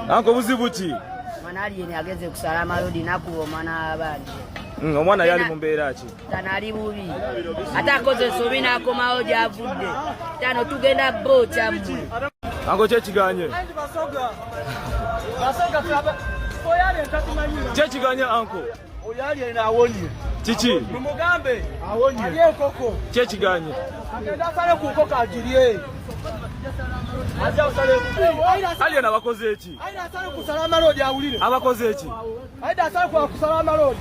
Anko buzibuti. Mwana aliyeni ageze kusala amalodi nakuwa mwana abandi. Omwana yali mu mbeera ki? Tanali bubi. Ate akoze sobi n'akomawo gy'avudde. Tano tugenda bboca mmwe. Anko kyekiganye? Kyekiganye anko? Oyali ena awonye. Kiki? Mumugambe awonye. Aliye koko. Kyekiganye? Agenda asale ku nkoko agiriye. Aja usale ku. Aliyena abakoze eki? Aina asale ku salama road awulire. Abakoze eki? Aida asale ku salama road.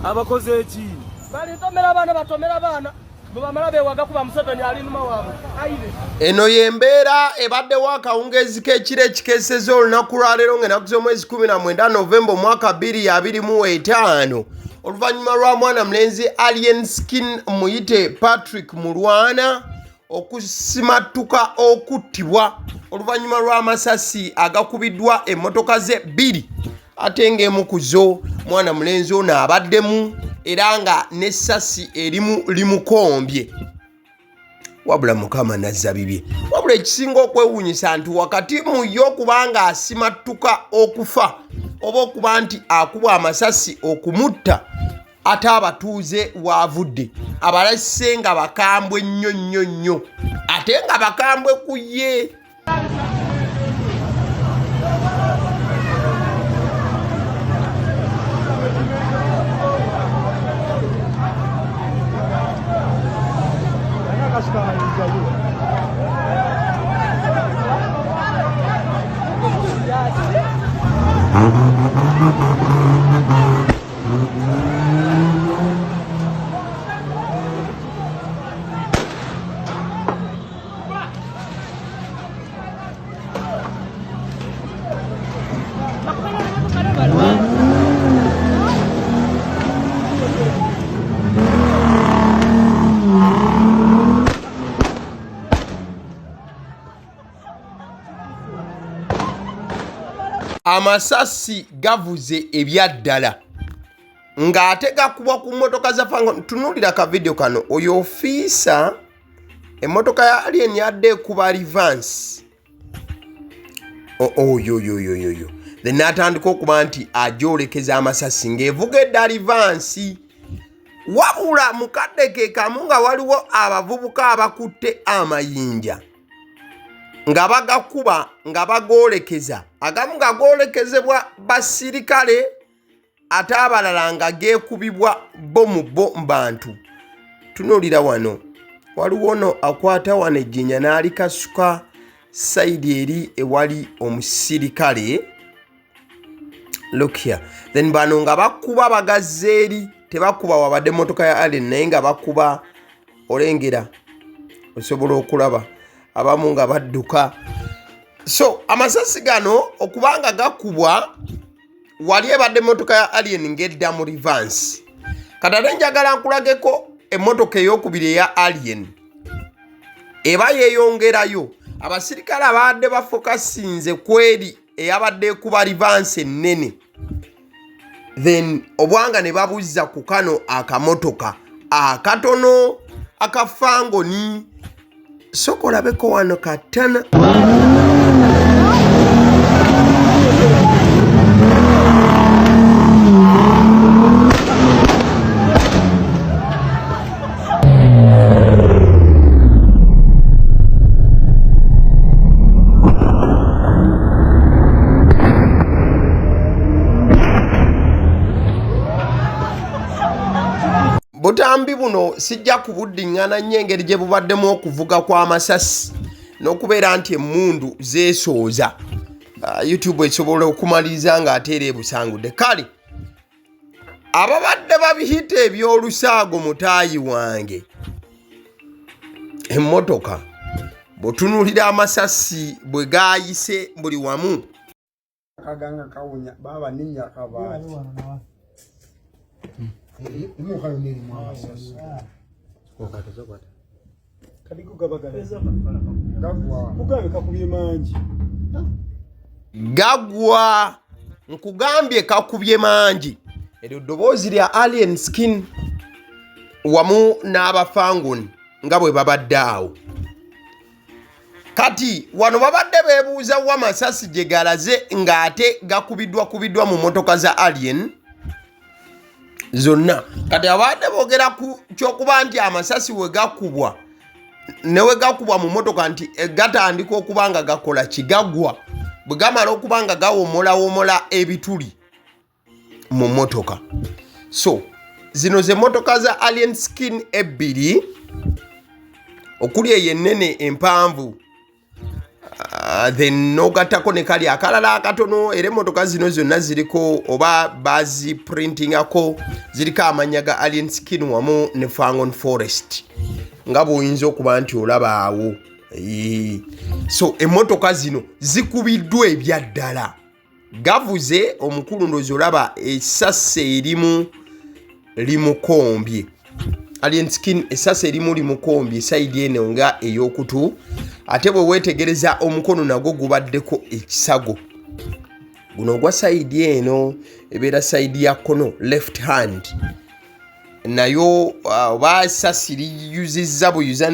Abakoze eki? Bali tomera bana batomera bana. Bamala bewaga kuba Museveni ali numa waabwe. Aire. Eno yembeera ebaddewo akawungeezi k'ekiro ekikeeseza olunaku lwa leero ng'ennaku z'omwezi 19 Novemba omwaka 2025 oluvannyuma lwa mwana mulenzi Alien Skin muyite Patrick Mulwana okusimattuka okuttibwa oluvannyuma lwa Amasasi agakubiddwa emmotoka ze 2 ate ng'emu ku zo mwana mulenzi ono abaddemu era nga n'essasi erimu limukombye. Wabula Mukama nazza bibye. Wabula ekisinga okwewuunyisa nti wakati mu yo kubanga asimattuka okufa oba okuba nti akubwa amasasi okumutta ate abatuuze waavudde abalase nga bakambwe nnyo ate nga bakambwe ku ye. Amasasi gavuze ebyaddala ng'ate gakubwa ku mmotoka za fango. Tunuulira ka video kano oyo ofiisa emmotoka ya Alien yadde kuba reverse oyo then n'atandika okuba nti agyolekeza amasasi ng'evuga edda reverse. Wabula mukadde ke kamu nga waliwo abavubuka abakutte amayinja nga bagakuba nga bagolekeza agamu nga golekezebwa basirikale ate abalala nga geekubibwa bomu bantu. Tunuulira wano waliwo no akwata wano ejjinya n'alikasuka sayidi eri ewali omusirikale. Look here. Then bano nga bakuba bagazze eri tebakuba wabadde emmotoka ya Alien naye nga bakuba olengera osobola okulaba abamu nga badduka. So amasasi gano okubanga gakubwa wali ebadde emmotoka ya Alien ng'edda mu reverse. Kati njagala nkulageko emmotoka ey'okubiri eya Alien eba yeeyongerayo. Abasirikale abadde bafokasinze kweri eyabadde kuba reverse ennene then obwanga ne babuzza ku kano akamotoka akatono akafangoni. Sokolabeko wano katana. Butambi buno sijja kubuddiŋŋana nnyo engeri gye bubaddemu okuvuga kw'amasasi n'okubeera nti emmundu zeesooza. YouTube esobola okumaliriza ng'ateera ebusangudde. Kale ababadde babiyita ebyolusaago mutaayi wange emmotoka bw'otunuulira amasasi bwe gaayise buli wamu. Kaganga kawunya baba ninya kabaati. Imuka yoneri mwasasi. Okatazo kwata. Kaliku gabagala. Gagwa. Mugabe kakubye manji. Gagwa nkugambye kakubye manji. Eryo ddoboozi lya Alien Skin wamu n'abafangoni nga bwe babadde awo. kati wano babadde beebuuza wa amasasi gye galaze ng'ate gakubiddwa mu motoka za alien zonna. Kati abadde boogera ku kyokuba nti amasasi we gakubwa ne we gakubwa mu motoka nti gatandika okuba nga gakola kigagwa bwe gamala okuba nga gawomola ebituli mu motoka. So zino ze motoka za alien skin ebbiri okuli eyennene empanvu then nogattako ne kali akalala akatono era emmotoka zino zonna ziriko oba baziprintingako ziriko amannya ga alien skin wamu ne Fangon Forest nga bw'oyinza okuba nti olaba awo. So emmotoka zino zikubiddwa ebyaddala. Gavuze omukulu ndozi olaba essase erimu limukombye. Alien skin essase erimu limukombye side eno nga ey'okutu. Ate bwe weetegereza omukono nagwo gubaddeko ekisago. Guno ogwa side eno ebeera side ya kkono left hand. Nayo oba essasi liyuzizza buyuza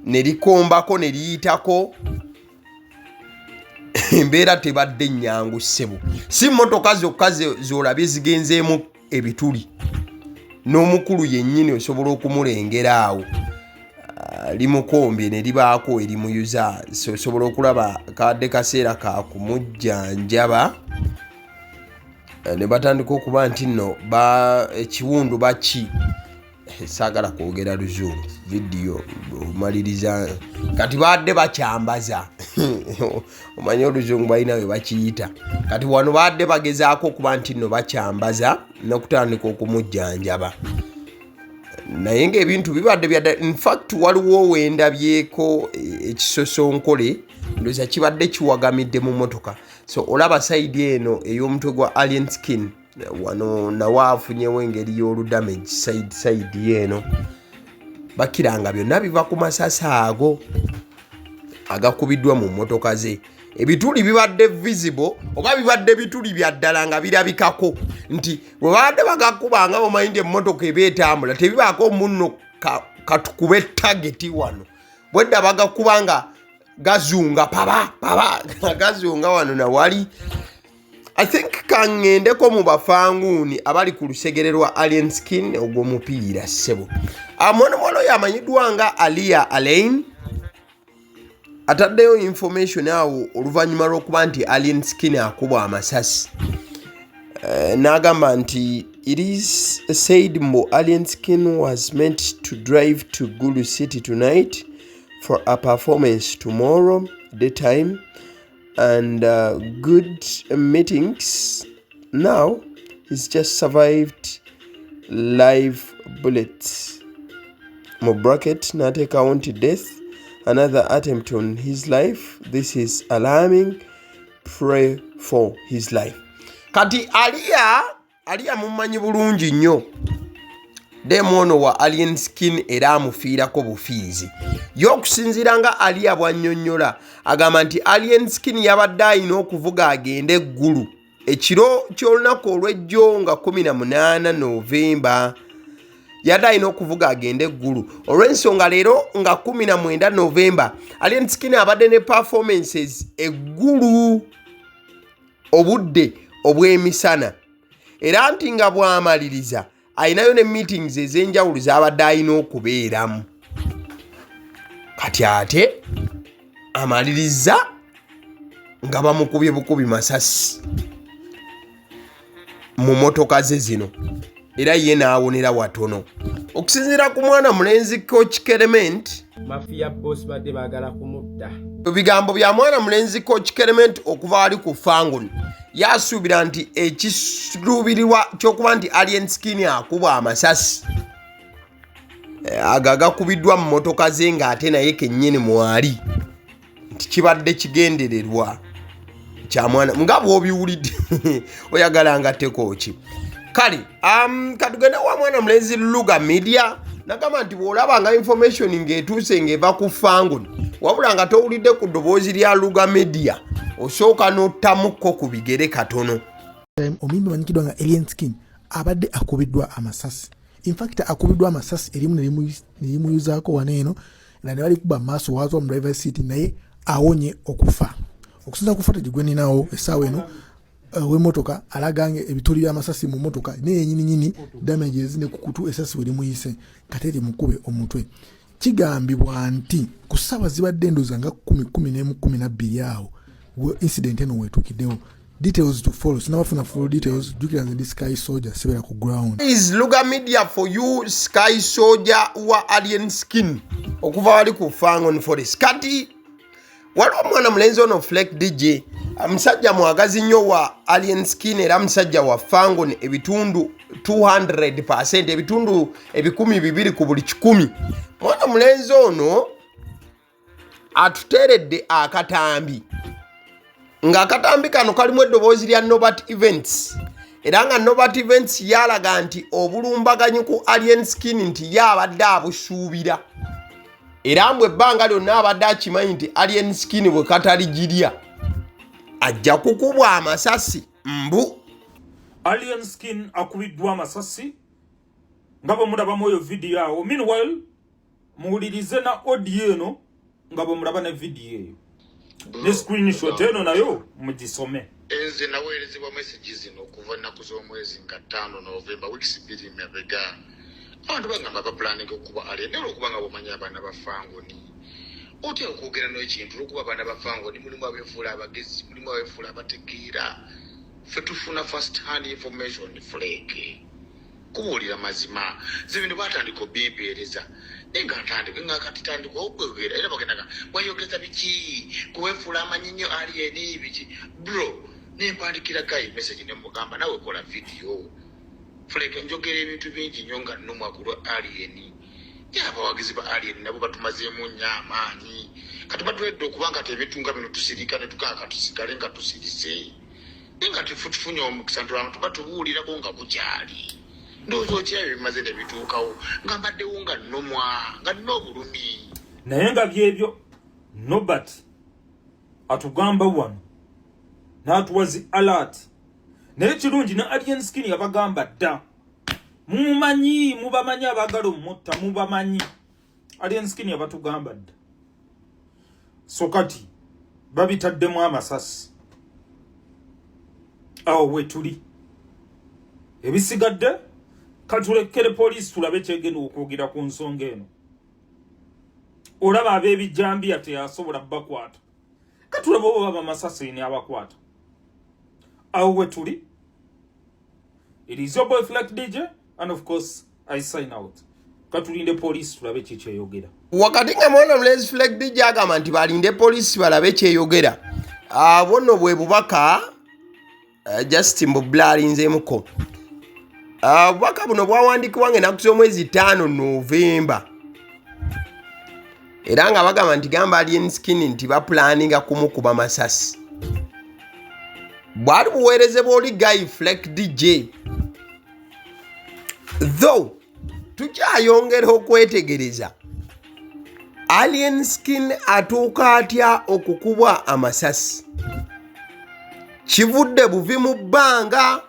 ne likombako ne liyitako embeera tebadde nnyangu ssebo. Si mmotoka zokka z'olabye zigenzeemu ebituli. N'omukulu yennyini osobola okumulengera awo. Limukombye ne libaako erimuyuza. Osobola okulaba kadde kaseera ka kumujjanjaba. Ne batandika okuba nti nno ekiwundu baki saagala kwogera luzungu vidiyo omaliriza kati badde bakyambaza omanyi oluzungu balina we bakiyita kati wano badde bagezaako okuba nti nno bakyambaza n'okutandika okumujjanjaba naye ng'ebintu bibadde byadda. In fact waliwo wendabyeko ekisosonkole ndowooza kibadde kiwagamidde mu motoka. So olaba side eno ey'omutwe gwa alien skin wano nawo afunyewo engeri y'oludamage side eno. Bakiranga byonna biva ku masasi ago agakubiddwa mu motoka ze. Ebituli bibadde visible oba bibadde bituli bya ddala nga birabikako nti bwe babadde bagakubanga omanyi nti emmotoka eba etambula tebibaako munno katukube targeti wano bwedda bagakubanga gazunga paba gazunga wano na wali. I think kangendeko mu bafanguuni abali ku lusegere lwa alien skin ogw'omupiira ssebo. Mwana oyo amanyiddwa nga Alia Alain ataddeyo information awo oluvannyuma lw'okuba nti alien skin akubwa amasasi. N'agamba nti it is said Mbo alien skin was meant to drive to Gulu City tonight for a performance tomorrow daytime and good meetings. Now he's just survived live bullets. Mo bracket not a county death. Another attempt on his life. This is alarming. Pray for his life. Kati Alia mumanyi bulungi nnyo. Demono wa alien skin era amufiirako bufiizi. Y'okusinziira nga Alia bw'annyonnyola agamba nti alien skin yabadde alina okuvuga agende eggulu ekiro ky'olunaku olw'ejjo nga 18 Novemba. Yadde alina okuvuga agende eggulu olw'ensonga leero nga 19 Novemba alien skin abadde ne performances eggulu obudde obw'emisana era nti nga bw'amaliriza ayinayo ne meetings ez'enjawulo z'abadde alina okubeeramu. Kati ate amaliriza nga bamukubye bukubi masasi mu motoka ze zino era ye n'awonera watono. Okusinziira ku mwana mulenzi Coach Kerement Mafia boss badde baagala kumutta. Ebigambo bya mwana mulenzi Coach Kerement okuva ali ku Fangon yasuubira nti ekisuubirirwa ky'okuba nti alien skin akubwa amasasi agakubiddwa mu motoka ze ng'ate naye kennyini mwali nti kibadde kigendererwa kya mwana nga bw'obiwulidde oyagala nga tekooki. Kale katugende wa mwana mulenzi Luga Media nagamba nti bw'olaba nga information ng'etuuse ng'eva ku Fangon wabula nga towulidde ku ddoboozi lya Luga Media osooka n'ottamukko ku bigere katono. Omimbi amanyikiddwa nga alien skin abadde akubiddwa amasasi. In fact akubiddwa amasasi erimu ne limuyuzaako wano eno na ne bali kuba maaso wazo mu driver seat naye awonye okufa okusinza kufa tegwe ninawo essaawa eno w'emmotoka alagange ebitoli by'amasasi mu mmotoka naye nyini damages ne kukutu esasi we limuyise kateri mukube omutwe kigambibwa nti ku ssaawa zibadde endoza nga 10:12 awo incident eno weetuukiddewo. Details to follow. Sinabafuna full details. Jukira nze Sky Soldier sebera ku ground. Is Luga Media for you, Sky Soldier wa Alien Skin. Okuva wali ku Fangon Forest. Kati waliwo mwana mulenzi ono Flake DJ musajja mwagazi nnyo wa Alien Skin era musajja wa Fangon ebitundu 200%, ebitundu 200 ku buli 100. Mwana mulenzi ono atuteredde akatambi nga akatambi kano kalimu eddoboozi lya Nobat Events era nga Nobat Events yalaga nti obulumbaganyi ku Alien Skin nti yabadde abusuubira era mbwe ebbanga lyonna abadde akimanyi nti Alien Skin bwe kataligirya ajja kukubwa amasasi mbu. Alien Skin akubiddwa amasasi nga bwe mulabamu eyo vidiyo awo. Meanwhile muwulirize na audio eno nga bwe mulaba ne vidiyo eyo ne screenshot eno nayo mugisome. Enze naweerezebwa message zino okuva nnaku z'omwezi nga 5 Novemba weeks 2 emabega. Abantu bagamba baplanning okuba Alien naye olwokuba nga bw'omanyi abaana ba Fangoni otya okwogera n'ekintu olwokuba abaana ba Fangoni mulimu abeefuula abagezi mulimu abeefuula abategeera ffe tufuna first hand information Flake kubuulira mazima zibino batandika obimpeereza naye nga ntandika katitandika okwegera era bagendaga bwayogeza biki kuweefuula amanyinyo Alien biki bro nempandikira gayi message ne mugamba nawe kola video Flake njogera ebintu bingi nnyo nga nnumwa ku lwa Alien yaba abawagizi ba Alien nabo batumazeemu nnyo amaanyi kati batuledde okuba nga tebitunga bino tusirika ne tukaka tusigale nga tusirise nga tufunye omukisa abantu batubuulirako nga bukyali ndowooza okirabye bimaze ne bituukawo nga mbaddewo nga nnumwa nga nnina obulumi naye nga byebyo Nobat atugamba wano n'atuwazi alert naye kirungi ne Alien Skin yabagamba dda mubamanyi abagala omutta mubamanyi Alien Skin yabatugamba dda so kati babitaddemu amasasi awo wetuli ebisigadde katulekere poliisi tulabe kyegenda okwogera ku nsonga eno. Olaba ab'ebijambiya teyasobola bakwata katulaba oba bamasasi ni abakwata awo wetuli. It is your boy Flake DJ and of course I sign out. Katulinde poliisi tulabe kyeyogera. Wakati nga mwana mulenzi Flake DJ agamba nti balinde poliisi balabe kyeyogera bono bwe bubaka Justin Bobla alinzeemuko. Bubaka buno bwawandikibwa ng'ennaku z'omwezi 5 Novemba era nga bagamba nti gamba Alien Skin nti bapulaninga kumukuba masasi. Bwali buweerezebwa oli Guy Flake DJ though tukyayongera okwetegereza Alien Skin atuuka atya okukubwa amasasi. Kivudde buvi mu bbanga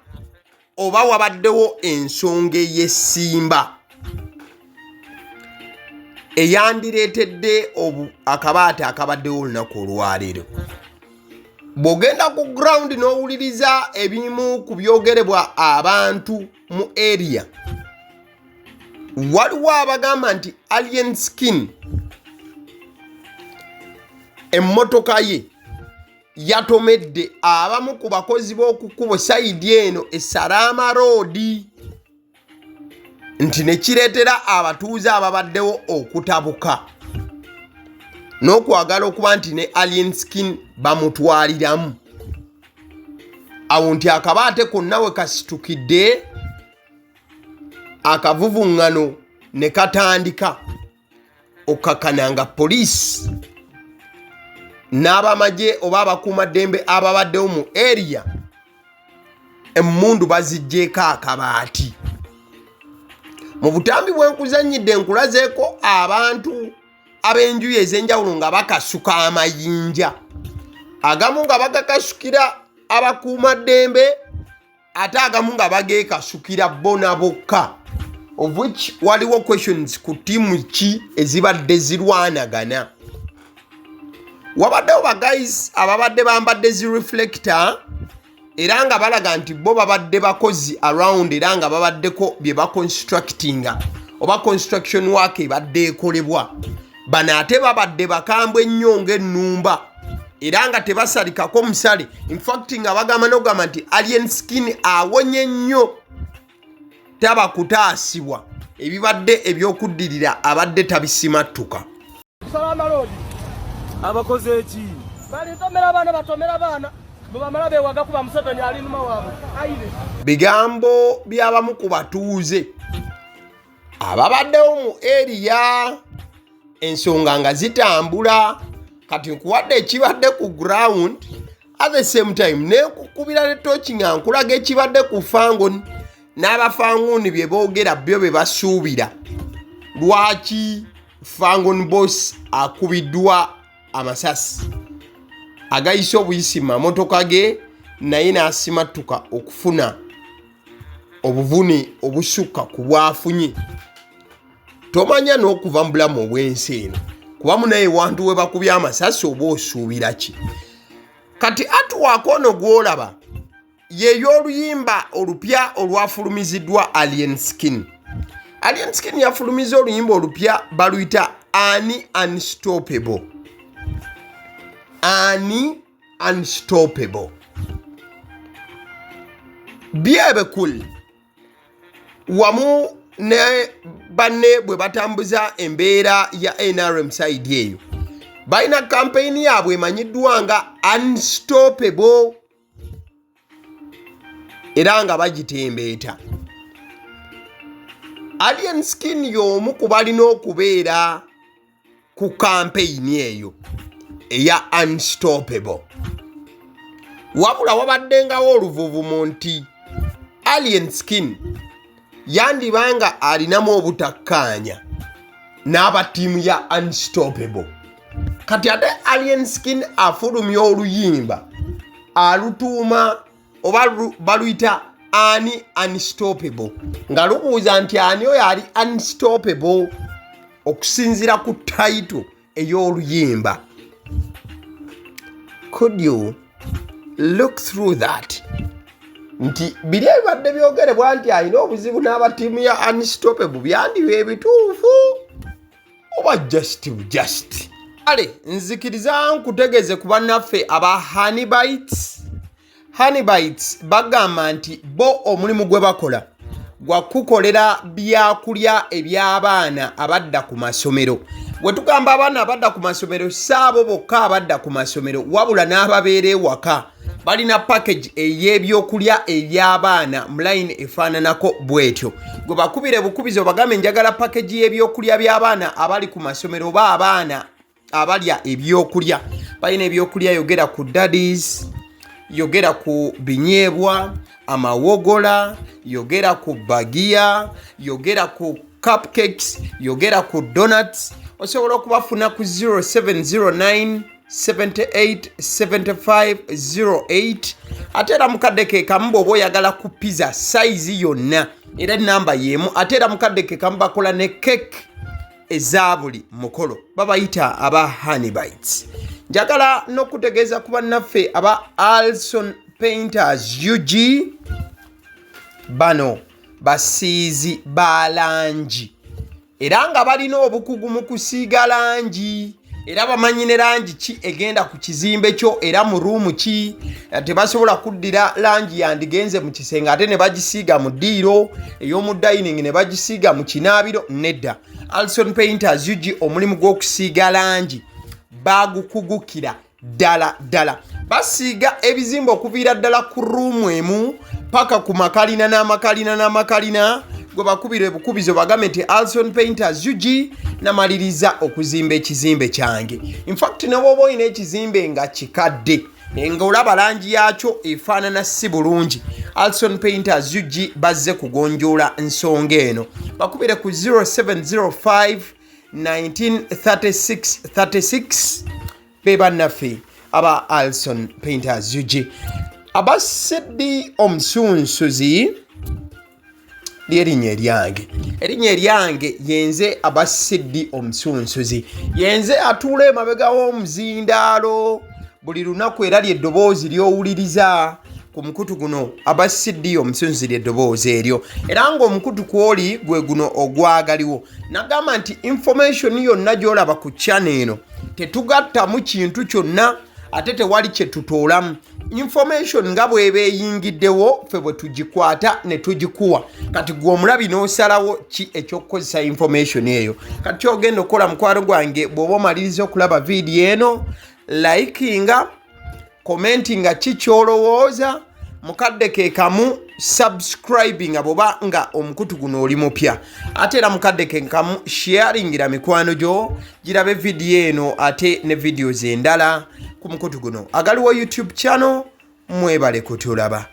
oba wabaddewo ensonga ey'essimba eyandireetedde akabaata akabaddewo olunaku olwaleero. Bw'ogenda ku ground n'owuliriza ebimu ku byogerebwa abantu mu area waliwo abagamba nti Alien Skin emmotoka ye yatomedde abamu ku bakozi b'okukubo sayidi eno Esarama Road nti ne kireetera abatuuze ababaddewo okutabuka n'okwagala okuba nti ne Alien Skin bamutwaliramu. Awo nti akabaate konna we kasitukidde akavuvuŋŋano ne katandika okakananga poliisi n'abamagye oba abakuumaddembe ababaddewo mu area emmundu baziggyeko akabaati. Mu butambi bwenkuzannyidde nkulazeeko abantu ab'enjuyi ez'enjawulo nga bakasuka amayinja agamu nga bagakasukira abakuumaddembe ate agamu nga bageekasukira bona bokka. of which waliwo questions ku tiimu ki ezibadde zirwanagana. Wabaddewo baguys ababadde bambadde zireflector era nga balaga nti bo babadde bakozi around era nga babaddeko bye baconstructinga oba construction work ebadde ekolebwa. Bano ate babadde bakambwe ennyo ng'ennumba era nga tebasalikako musale. In fact nga bagamba n'ogamba nti alien skin awonye nnyo taba kutaasibwa ebibadde ebyokuddirira abadde tabisimattuka. Salama lodi. Abakoze eki? Bali tomera bana batomera bana. Bamala bewaga kuba museveni ali numa waabwe. Aire. Bigambo by'abamu ku batuuze ababaddewo mu area ensonga nga zitambula kati nkuwadde ekibadde ku ground at the same time nekukubira ne tochi nga nkulaga ekibadde ku fangoni n'abafangoni bye boogera byo be basuubira. Lwaki fangoni boss akubiddwa amasasi agayise obuyisi mu mamotoka ge naye n'asimattuka okufuna obuvune obusukka ku bwafunye. Tomanya n'okuva mu bulamu obw'ensi eno kubamu naye wantu we bakubye amasasi oba osuubira ki. Kati artwork ono gw'olaba yeyo oluyimba olupya olwafulumiziddwa Alien Skin. Alien Skin yafulumiza oluyimba olupya baluyita Unstoppable. Unstoppable. Byebe cool. Wamu ne banne bwe batambuza embeera ya NRM side eyo. Balina campaign yaabwe emanyiddwa nga Unstoppable era nga bagitembeeta. Alien Skin y'omu ku balina okubeera ku campaign eyo eya Unstoppable. Wabula wabaddengawo oluvuvumo nti Alien Skin yandibanga alinamu obutakkaanya n'aba ttiimu ya Unstoppable. Kati ate Alien Skin afulumya oluyimba alutuuma oba baluyita Unstoppable nga lubuuza nti ani oyo ali Unstoppable okusinziira ku title ey'oluyimba. Could you look through that? Nti biri ebibadde byogerebwa nti alina obuzibu n'abatiimu ya Unstoppable byandiba ebituufu oba just. Ale nzikiriza nkutegeeze ku bannaffe aba Honeybites bagamba nti bo omulimu gwe bakola gwa kukolera byakulya eby'abaana abadda ku masomero. Bwe tugamba abaana abadda ku masomero saabo bokka abadda ku masomero wabula n'ababeera ewaka balina package ey'ebyokulya eby'abaana mu line efaananako bwetyo. Gwe bakubire bukubizo bagambe njagala package y'ebyokulya by'abaana abali ku masomero oba abaana abalya ebyokulya. Balina ebyokulya yogera ku daddies, yogera ku binyeebwa, amawogola, yogera ku bagiya, yogera ku cupcakes, yogera ku donuts. Osobola okubafuna ku 0709 787508 ate era mukadde ke kamu bw'oba oyagala ku pizza size yonna era namba y'emu. Ate era mukadde ke kamu bakola ne cake eza buli mukolo babayita aba Honeybites. Njagala n'okutegeeza ku bannaffe aba Alson Painters UG bano basiizi ba langi era nga balina obukugu mu kusiiga langi era bamanyi ne langi ki egenda ku kizimbe kyo era mu ruumu ki. Tebasobola kuddira langi yandigenze mu kisenge ate ne bagisiiga mu ddiiro ey'omu dining ne bagisiiga mu kinaabiro. Nedda, Alson Painters UG omulimu gw'okusiiga langi bagukugukira ddala. Basiiga ebizimbe okuviira ddala ku ruumu emu paka ku makalina n'amakalina. Gwe bakubira ebukubizo bagambe nti Alson Painters UG namaliriza okuzimba ekizimbe kyange. In fact ne bw'oba olina ekizimbe nga kikadde nga olaba langi yakyo efaanana si bulungi, Alson Painters UG bazze kugonjoola nsonga eno. Bakubire ku 0705 1936 be bannaffe aba Alson Painters UG. Aba Sedi Omusunsuzi erinnya eryange yenze Abasiddi Omusunsuzi, yenze atuula emabega w'omuzindaalo buli lunaku era ly'eddoboozi ly'owuliriza ku mukutu guno Abasiddi Omusunsuzi ly'eddoboozi eryo, era ng'omukutu kwoli gwe guno ogwagaliwo. Nagamba nti information yonna gy'olaba ku channel eno tetugattamu kintu kyonna ate tewali kye tutoolamu. Information nga bw'eba eyingiddewo ffe bwe tugikwata ne tugikuwa, kati gwe omulabi n'osalawo ki eky'okukozesa information eyo. Kati ky'ogenda okukola mukwano gwange bw'oba omaliriza okulaba vidiyo eno, likinga, commentinga ki ky'olowooza, mukadde ke kamu subscribinga bw'oba nga omukutu guno oli mupya, ate era mukadde ke kamu sharingira mikwano gyo girabe vidiyo eno ate ne videos endala ku mukutu guno. Agaliwo YouTube channel, mwebale kutulaba.